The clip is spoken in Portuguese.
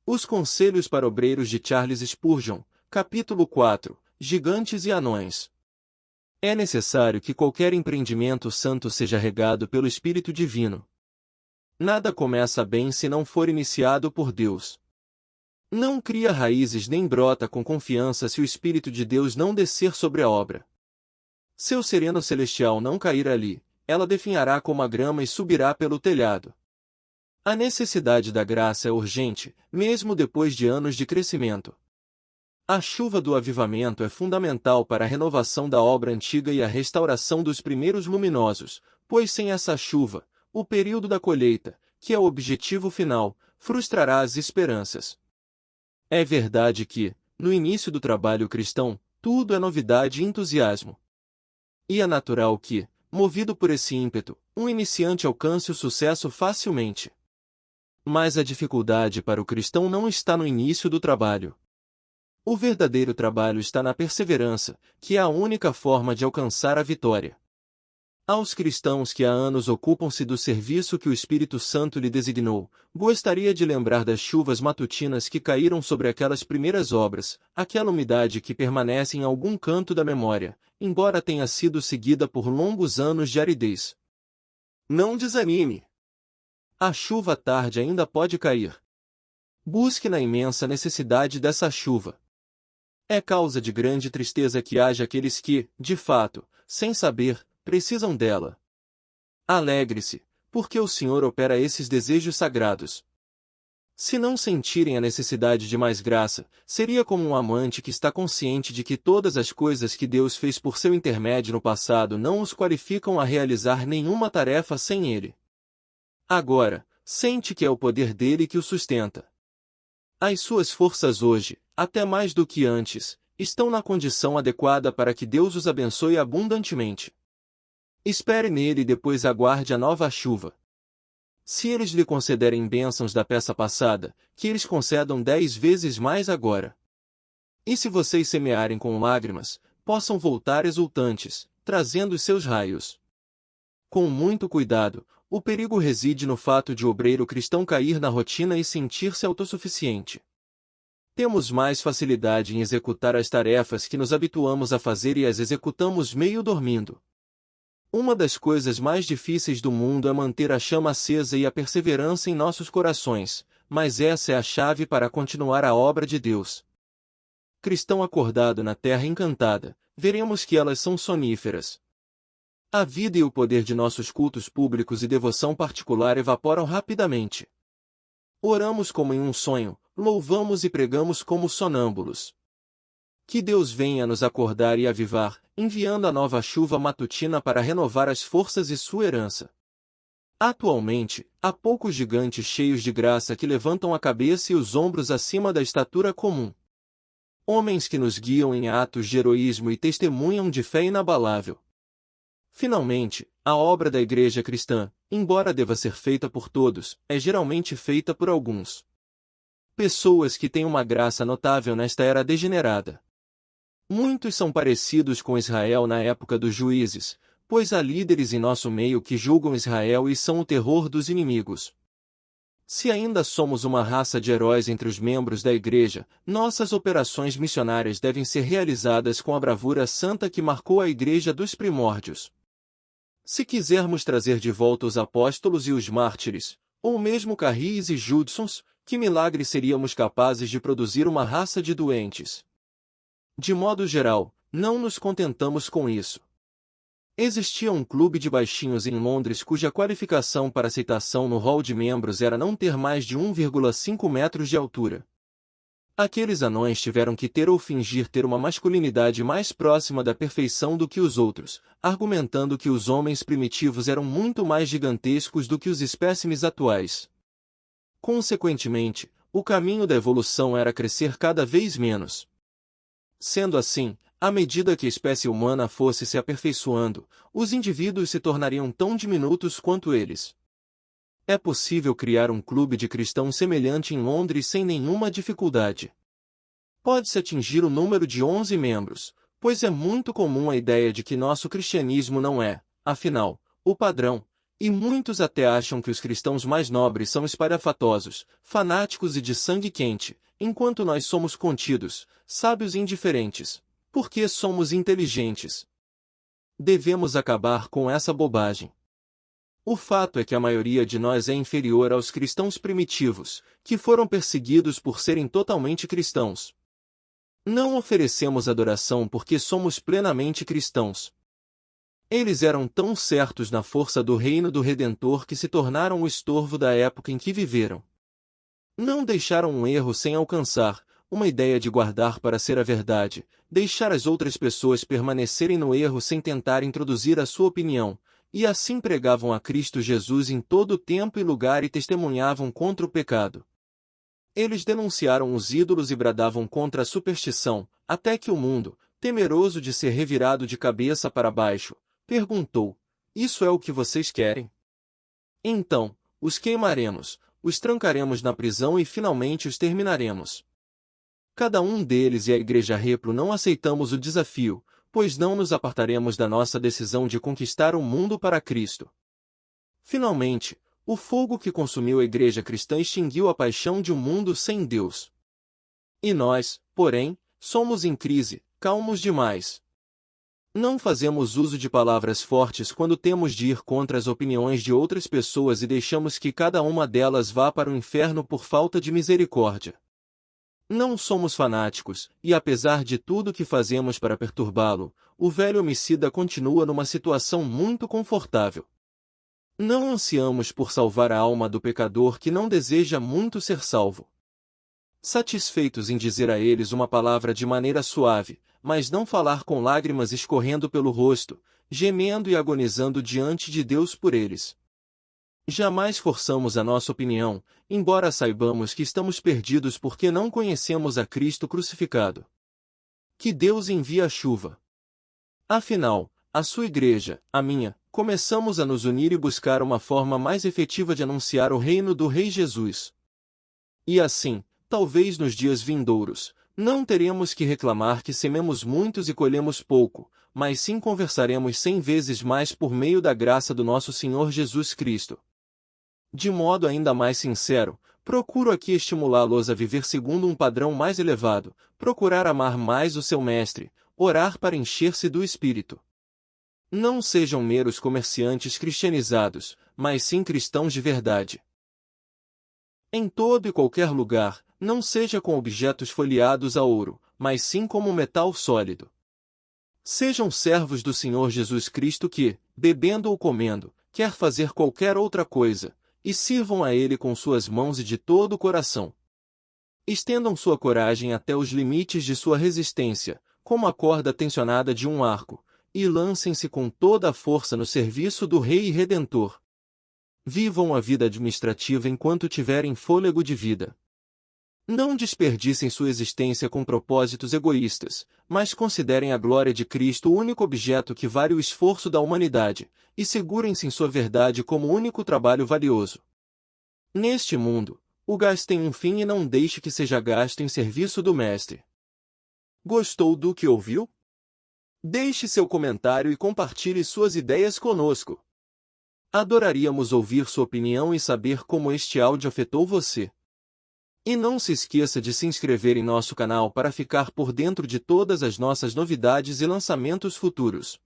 Os Conselhos para Obreiros de Charles Spurgeon, capítulo 4, Gigantes e Anões. É necessário que qualquer empreendimento santo seja regado pelo Espírito Divino. Nada começa bem se não for iniciado por Deus. Não cria raízes nem brota com confiança se o Espírito de Deus não descer sobre a obra. Seu sereno celestial não cair ali, ela definhará como a grama e subirá pelo telhado. A necessidade da graça é urgente, mesmo depois de anos de crescimento. A chuva do avivamento é fundamental para a renovação da obra antiga e a restauração dos primeiros luminosos, pois sem essa chuva, o período da colheita, que é o objetivo final, frustrará as esperanças. É verdade que, no início do trabalho cristão, tudo é novidade e entusiasmo. E é natural que, movido por esse ímpeto, um iniciante alcance o sucesso facilmente. Mas a dificuldade para o cristão não está no início do trabalho. O verdadeiro trabalho está na perseverança, que é a única forma de alcançar a vitória. Aos cristãos que há anos ocupam-se do serviço que o Espírito Santo lhe designou, gostaria de lembrar das chuvas matutinas que caíram sobre aquelas primeiras obras, aquela umidade que permanece em algum canto da memória, embora tenha sido seguida por longos anos de aridez. Não desanime. A chuva tarde ainda pode cair. Busque na imensa necessidade dessa chuva. É causa de grande tristeza que haja aqueles que, de fato, sem saber, precisam dela. Alegre-se, porque o Senhor opera esses desejos sagrados. Se não sentirem a necessidade de mais graça, seria como um amante que está consciente de que todas as coisas que Deus fez por seu intermédio no passado não os qualificam a realizar nenhuma tarefa sem ele. Agora, sente que é o poder dele que o sustenta. As suas forças hoje, até mais do que antes, estão na condição adequada para que Deus os abençoe abundantemente. Espere nele e depois aguarde a nova chuva. Se eles lhe concederem bênçãos da peça passada, que eles concedam 10 vezes mais agora. E se vocês semearem com lágrimas, possam voltar exultantes, trazendo os seus raios. Com muito cuidado, o perigo reside no fato de o obreiro cristão cair na rotina e sentir-se autossuficiente. Temos mais facilidade em executar as tarefas que nos habituamos a fazer e as executamos meio dormindo. Uma das coisas mais difíceis do mundo é manter a chama acesa e a perseverança em nossos corações, mas essa é a chave para continuar a obra de Deus. Cristão acordado na terra encantada, veremos que elas são soníferas. A vida e o poder de nossos cultos públicos e devoção particular evaporam rapidamente. Oramos como em um sonho, louvamos e pregamos como sonâmbulos. Que Deus venha nos acordar e avivar, enviando a nova chuva matutina para renovar as forças e sua herança. Atualmente, há poucos gigantes cheios de graça que levantam a cabeça e os ombros acima da estatura comum. Homens que nos guiam em atos de heroísmo e testemunham de fé inabalável. Finalmente, a obra da Igreja cristã, embora deva ser feita por todos, é geralmente feita por alguns. Pessoas que têm uma graça notável nesta era degenerada. Muitos são parecidos com Israel na época dos juízes, pois há líderes em nosso meio que julgam Israel e são o terror dos inimigos. Se ainda somos uma raça de heróis entre os membros da Igreja, nossas operações missionárias devem ser realizadas com a bravura santa que marcou a Igreja dos primórdios. Se quisermos trazer de volta os apóstolos e os mártires, ou mesmo Carris e Judsons, que milagre seríamos capazes de produzir uma raça de doentes? De modo geral, não nos contentamos com isso. Existia um clube de baixinhos em Londres cuja qualificação para aceitação no hall de membros era não ter mais de 1,5 metros de altura. Aqueles anões tiveram que ter ou fingir ter uma masculinidade mais próxima da perfeição do que os outros, argumentando que os homens primitivos eram muito mais gigantescos do que os espécimes atuais. Consequentemente, o caminho da evolução era crescer cada vez menos. Sendo assim, à medida que a espécie humana fosse se aperfeiçoando, os indivíduos se tornariam tão diminutos quanto eles. É possível criar um clube de cristãos semelhante em Londres sem nenhuma dificuldade. Pode-se atingir o número de 11 membros, pois é muito comum a ideia de que nosso cristianismo não é, afinal, o padrão, E muitos até acham que os cristãos mais nobres são espalhafatosos, fanáticos e de sangue quente, enquanto nós somos contidos, sábios e indiferentes, porque somos inteligentes. Devemos acabar com essa bobagem. O fato é que a maioria de nós é inferior aos cristãos primitivos, que foram perseguidos por serem totalmente cristãos. Não oferecemos adoração porque somos plenamente cristãos. Eles eram tão certos na força do reino do Redentor que se tornaram o estorvo da época em que viveram. Não deixaram um erro sem alcançar, uma ideia de guardar para ser a verdade, deixar as outras pessoas permanecerem no erro sem tentar introduzir a sua opinião, e assim pregavam a Cristo Jesus em todo tempo e lugar e testemunhavam contra o pecado. Eles denunciaram os ídolos e bradavam contra a superstição, até que o mundo, temeroso de ser revirado de cabeça para baixo, perguntou: isso é o que vocês querem? Então, os queimaremos, os trancaremos na prisão e finalmente os terminaremos. Cada um deles e a Igreja Repro não aceitamos o desafio, pois não nos apartaremos da nossa decisão de conquistar o mundo para Cristo. Finalmente, o fogo que consumiu a Igreja Cristã extinguiu a paixão de um mundo sem Deus. E nós, porém, somos em crise, calmos demais. Não fazemos uso de palavras fortes quando temos de ir contra as opiniões de outras pessoas e deixamos que cada uma delas vá para o inferno por falta de misericórdia. Não somos fanáticos, e apesar de tudo que fazemos para perturbá-lo, o velho homicida continua numa situação muito confortável. Não ansiamos por salvar a alma do pecador que não deseja muito ser salvo. Satisfeitos em dizer a eles uma palavra de maneira suave, mas não falar com lágrimas escorrendo pelo rosto, gemendo e agonizando diante de Deus por eles. Jamais forçamos a nossa opinião, embora saibamos que estamos perdidos porque não conhecemos a Cristo crucificado. Que Deus envie a chuva. Afinal, a sua igreja, a minha, começamos a nos unir e buscar uma forma mais efetiva de anunciar o reino do Rei Jesus. E assim, talvez nos dias vindouros, não teremos que reclamar que sememos muitos e colhemos pouco, mas sim conversaremos 100 vezes mais por meio da graça do nosso Senhor Jesus Cristo. De modo ainda mais sincero, procuro aqui estimulá-los a viver segundo um padrão mais elevado, procurar amar mais o seu Mestre, orar para encher-se do Espírito. Não sejam meros comerciantes cristianizados, mas sim cristãos de verdade. Em todo e qualquer lugar, não seja com objetos folheados a ouro, mas sim como metal sólido. Sejam servos do Senhor Jesus Cristo que, bebendo ou comendo, quer fazer qualquer outra coisa, e sirvam a Ele com suas mãos e de todo o coração. Estendam sua coragem até os limites de sua resistência, como a corda tensionada de um arco, e lancem-se com toda a força no serviço do Rei e Redentor. Vivam a vida administrativa enquanto tiverem fôlego de vida. Não desperdicem sua existência com propósitos egoístas, mas considerem a glória de Cristo o único objeto que vale o esforço da humanidade, e segurem-se em sua verdade como único trabalho valioso. Neste mundo, o gás tem um fim e não deixe que seja gasto em serviço do Mestre. Gostou do que ouviu? Deixe seu comentário e compartilhe suas ideias conosco. Adoraríamos ouvir sua opinião e saber como este áudio afetou você. E não se esqueça de se inscrever em nosso canal para ficar por dentro de todas as nossas novidades e lançamentos futuros.